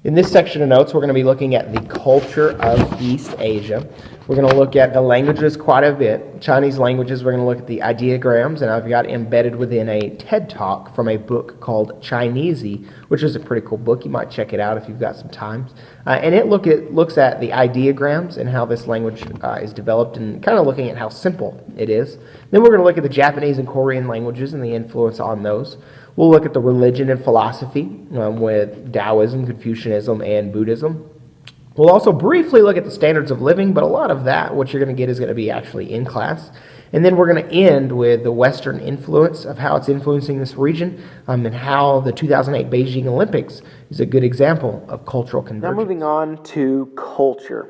In this section of notes, we're going to be looking at the culture of East Asia. We're going to look at the languages quite a bit. Chinese languages, we're going to look at the ideograms, and I've got embedded within a TED Talk from a book called Chineasy, which is a pretty cool book. You might check it out if you've got some time. And it looks at the ideograms and how this language is developed, and kind of looking at how simple it is. Then we're going to look at the Japanese and Korean languages and the influence on those. We'll look at the religion and philosophy with Taoism, Confucianism, and Buddhism. We'll also briefly look at the standards of living, but a lot of that, what you're going to get, is going to be actually in class. And then we're going to end with the Western influence of how it's influencing this region, and how the 2008 Beijing Olympics is a good example of cultural convergence. Now moving on to culture.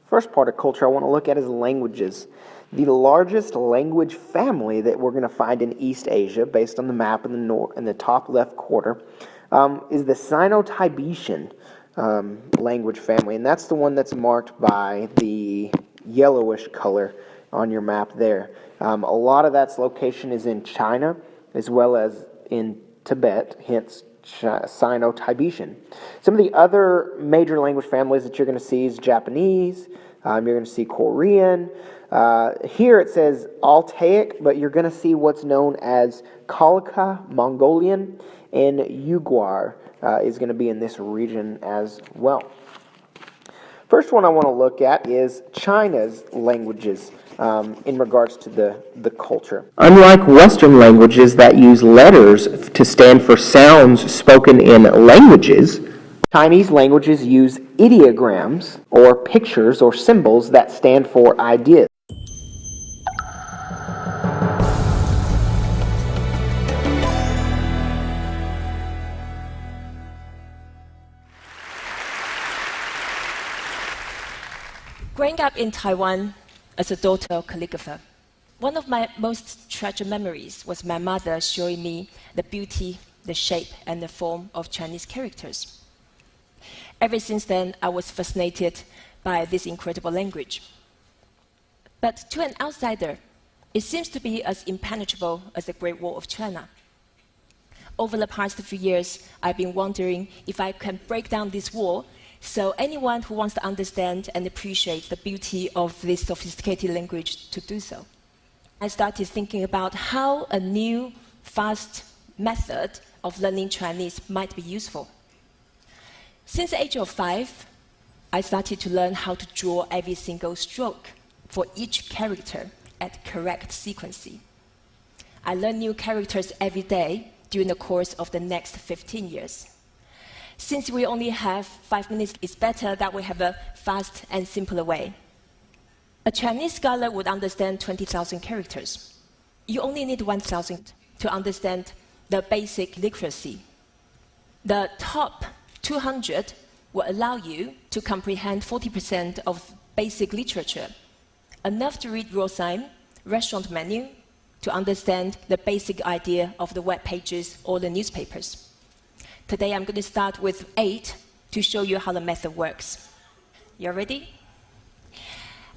First part of culture I want to look at is languages. The largest language family that we're going to find in East Asia, based on the map in the top left corner, is the Sino-Tibetan language family, and that's the one that's marked by the yellowish color on your map there. A lot of that's location is in China as well as in Tibet, hence Sino-Tibetan. Some of the other major language families that you're going to see is Japanese. You're going to see Korean. Here it says Altaic, but you're going to see what's known as Khalkha, Mongolian, and Uyghur is going to be in this region as well. First one I want to look at is China's languages in regards to the culture. Unlike Western languages that use letters to stand for sounds spoken in languages, Chinese languages use ideograms, or pictures or symbols that stand for ideas. Growing up in Taiwan as a daughter of calligrapher, one of my most treasured memories was my mother showing me the beauty, the shape, and the form of Chinese characters. Ever since then, I was fascinated by this incredible language. But to an outsider, it seems to be as impenetrable as the Great Wall of China. Over the past few years, I've been wondering if I can break down this wall so anyone who wants to understand and appreciate the beauty of this sophisticated language to do so. I started thinking about how a new, fast method of learning Chinese might be useful. Since the age of 5, I started to learn how to draw every single stroke for each character at correct sequence. I learned new characters every day during the course of the next 15 years. Since we only have 5 minutes, it's better that we have a fast and simpler way. A Chinese scholar would understand 20,000 characters. You only need 1,000 to understand the basic literacy. The top 200 will allow you to comprehend 40% of basic literature, enough to read road sign, restaurant menu, to understand the basic idea of the web pages or the newspapers. Today I'm going to start with 8 to show you how the method works. You ready?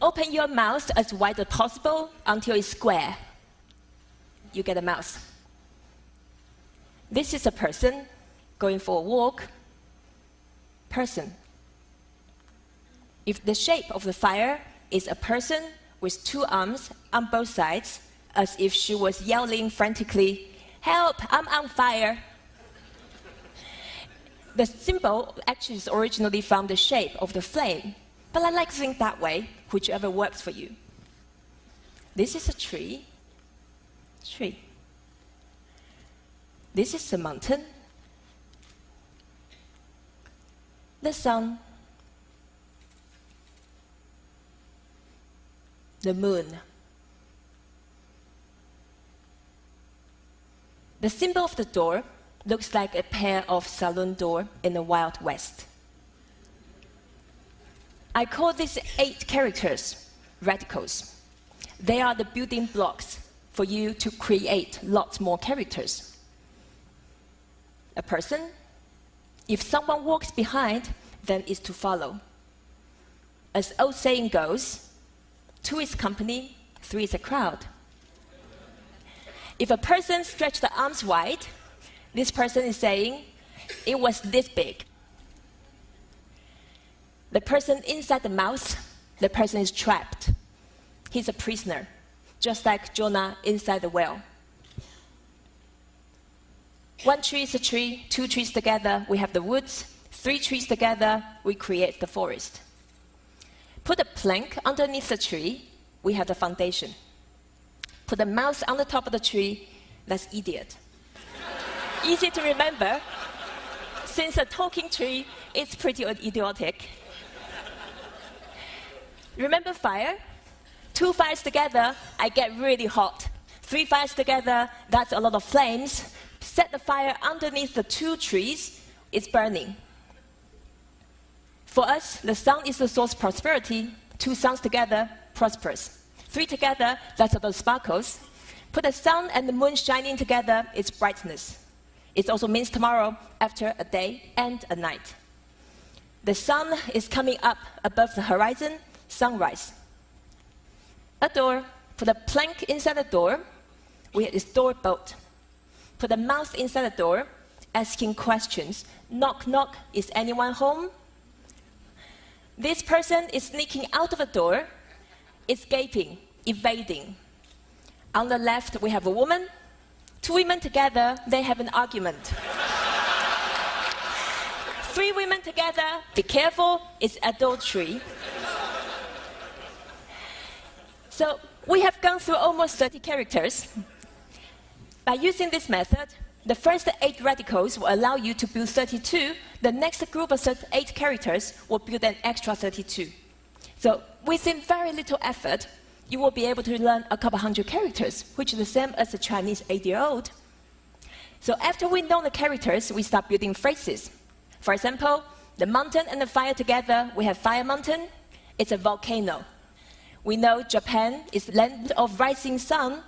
Open your mouth as wide as possible until it's square. You get a mouse. This is a person going for a walk. Person. If the shape of the fire is a person with 2 arms on both sides, as if she was yelling frantically, "Help, I'm on fire." The symbol actually is originally from the shape of the flame, but I like to think that way, whichever works for you. This is a tree. Tree. This is a mountain. The sun. The moon. The symbol of the door looks like a pair of saloon door in the Wild West. I call these 8 characters radicals. They are the building blocks for you to create lots more characters. A person, if someone walks behind, then it's to follow. As old saying goes, 2 is company, 3 is a crowd. If a person stretches the arms wide, this person is saying, it was this big. The person inside the mouth, the person is trapped. He's a prisoner, just like Jonah inside the whale. One tree is a tree, two trees together, we have the woods. Three trees together, we create the forest. Put a plank underneath the tree, we have the foundation. Put a mouse on the top of the tree, that's idiot. Easy to remember. Since a talking tree, it's pretty idiotic. Remember fire? Two fires together, I get really hot. Three fires together, that's a lot of flames. Set the fire underneath the two trees, it's burning. For us, the sun is the source of prosperity. Two suns together, prosperous. Three together, that's about sparkles. Put the sun and the moon shining together, it's brightness. It also means tomorrow, after a day and a night. The sun is coming up above the horizon, sunrise. A door, put a plank inside the door, we have this door bolt. Put a mouse inside the door, asking questions. Knock, knock, is anyone home? This person is sneaking out of the door, escaping, evading. On the left, we have a woman. Two women together, they have an argument. Three women together, be careful, it's adultery. So we have gone through almost 30 characters. By using this method, the first 8 radicals will allow you to build 32. The next group of 8 characters will build an extra 32. So within very little effort, you will be able to learn a couple hundred characters, which is the same as a Chinese 8-year-old. So after we know the characters, we start building phrases. For example, the mountain and the fire together, we have fire mountain. It's a volcano. We know Japan is land of rising sun.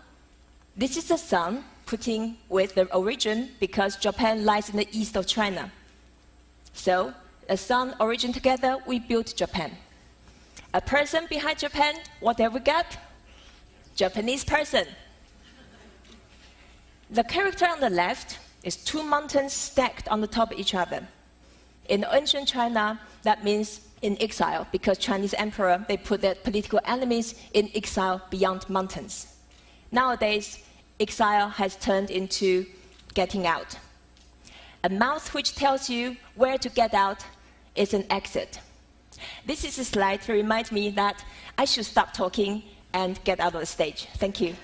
This is the sun putting with the origin because Japan lies in the east of China. So, a sun, origin together, we built Japan. A person behind Japan, what have we got? Japanese person. The character on the left is 2 mountains stacked on the top of each other. In ancient China, that means in exile, because Chinese emperor, they put their political enemies in exile beyond mountains. Nowadays, exile has turned into getting out. A mouth which tells you where to get out is an exit. This is a slide to remind me that I should stop talking and get out of the stage. Thank you.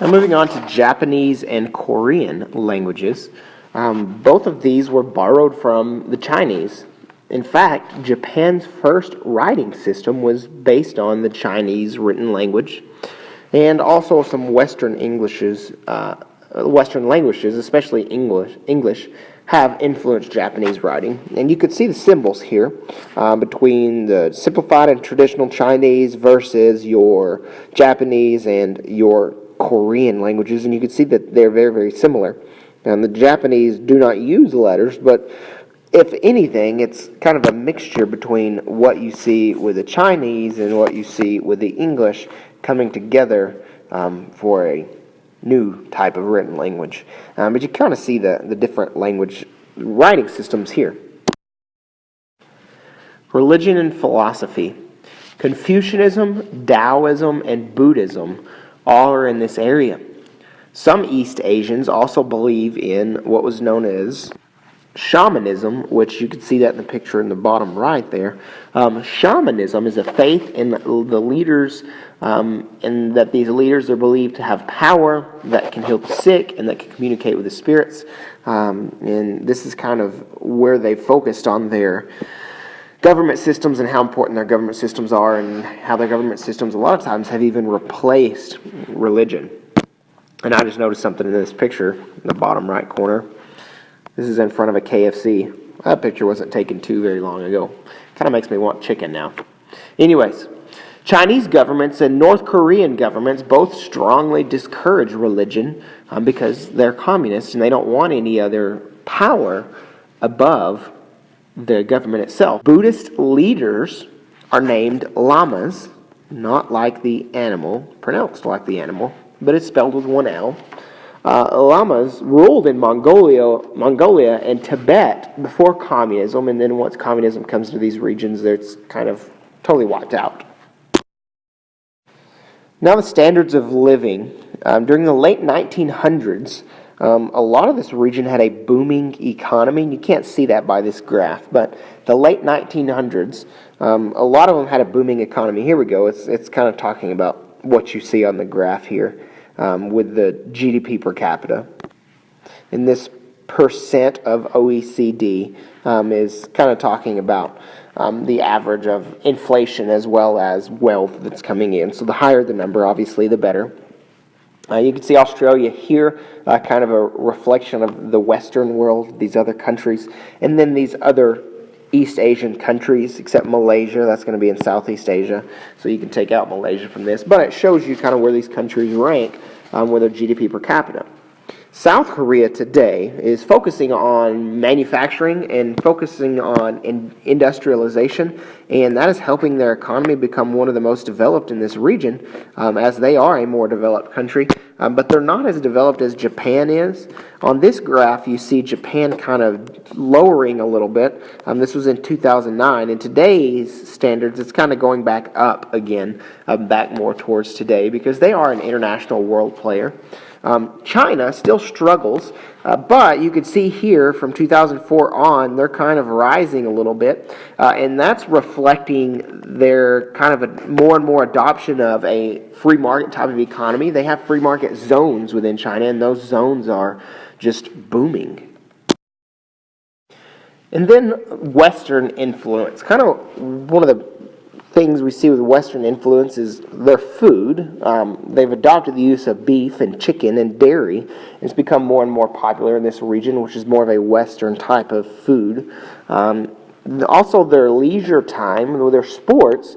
Now moving on to Japanese and Korean languages. Both of these were borrowed from the Chinese. In fact, Japan's first writing system was based on the Chinese written language, and also some Western languages, especially English, have influenced Japanese writing. And you could see the symbols here between the simplified and traditional Chinese versus your Japanese and your Korean languages, and you can see that they're very, very similar. And the Japanese do not use letters, but if anything, it's kind of a mixture between what you see with the Chinese and what you see with the English coming together for a new type of written language. But you kind of see the different language writing systems here. Religion and philosophy. Confucianism, Taoism, and Buddhism all are in this area. Some East Asians also believe in what was known as shamanism, which you can see that in the picture in the bottom right there. Shamanism is a faith in the leaders, and that these leaders are believed to have power that can heal the sick and that can communicate with the spirits. And this is kind of where they focused on their government systems and how important their government systems are, and how their government systems a lot of times have even replaced religion. And I just noticed something in this picture in the bottom right corner. This is in front of a KFC. That picture wasn't taken too very long ago. Kind of makes me want chicken now. Anyways, Chinese governments and North Korean governments both strongly discourage religion because they're communists and they don't want any other power above the government itself. Buddhist leaders are named lamas, not like the animal, pronounced like the animal, but it's spelled with one L. Lamas ruled in Mongolia and Tibet before communism, and then once communism comes to these regions, it's kind of totally wiped out. Now the standards of living. During the late 1900s, a lot of this region had a booming economy. You can't see that by this graph, but the late 1900s, a lot of them had a booming economy. Here we go. It's kind of talking about what you see on the graph here with the GDP per capita. And this percent of OECD is kind of talking about the average of inflation as well as wealth that's coming in. So the higher the number, obviously, the better. You can see Australia here, kind of a reflection of the Western world, these other countries, and then these other East Asian countries, except Malaysia, that's going to be in Southeast Asia, so you can take out Malaysia from this, but it shows you kind of where these countries rank with their GDP per capita. South Korea today is focusing on manufacturing and focusing on industrialization, and that is helping their economy become one of the most developed in this region, as they are a more developed country, but they're not as developed as Japan is. On this graph, you see Japan kind of lowering a little bit. This was in 2009. In today's standards, it's kind of going back up again, back more towards today, because they are an international world player. China still struggles, but you can see here from 2004 on, they're kind of rising a little bit, and that's reflecting their kind of a more and more adoption of a free market type of economy. They have free market zones within China, and those zones are just booming. And then Western influence. Kind of one of the things we see with Western influence is their food. They've adopted the use of beef and chicken and dairy. It's become more and more popular in this region, which is more of a Western type of food. Also, their leisure time, with their sports,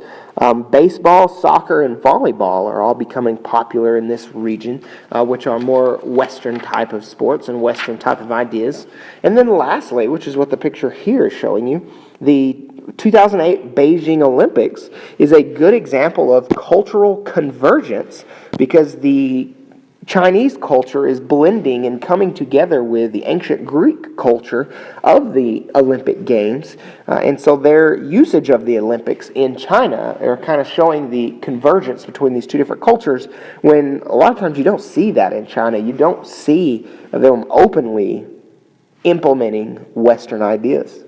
baseball, soccer, and volleyball are all becoming popular in this region, which are more Western type of sports and Western type of ideas. And then lastly, which is what the picture here is showing you, the 2008 Beijing Olympics is a good example of cultural convergence, because the Chinese culture is blending and coming together with the ancient Greek culture of the Olympic Games. And so their usage of the Olympics in China are kind of showing the convergence between these two different cultures, when a lot of times you don't see that in China. You don't see them openly implementing Western ideas.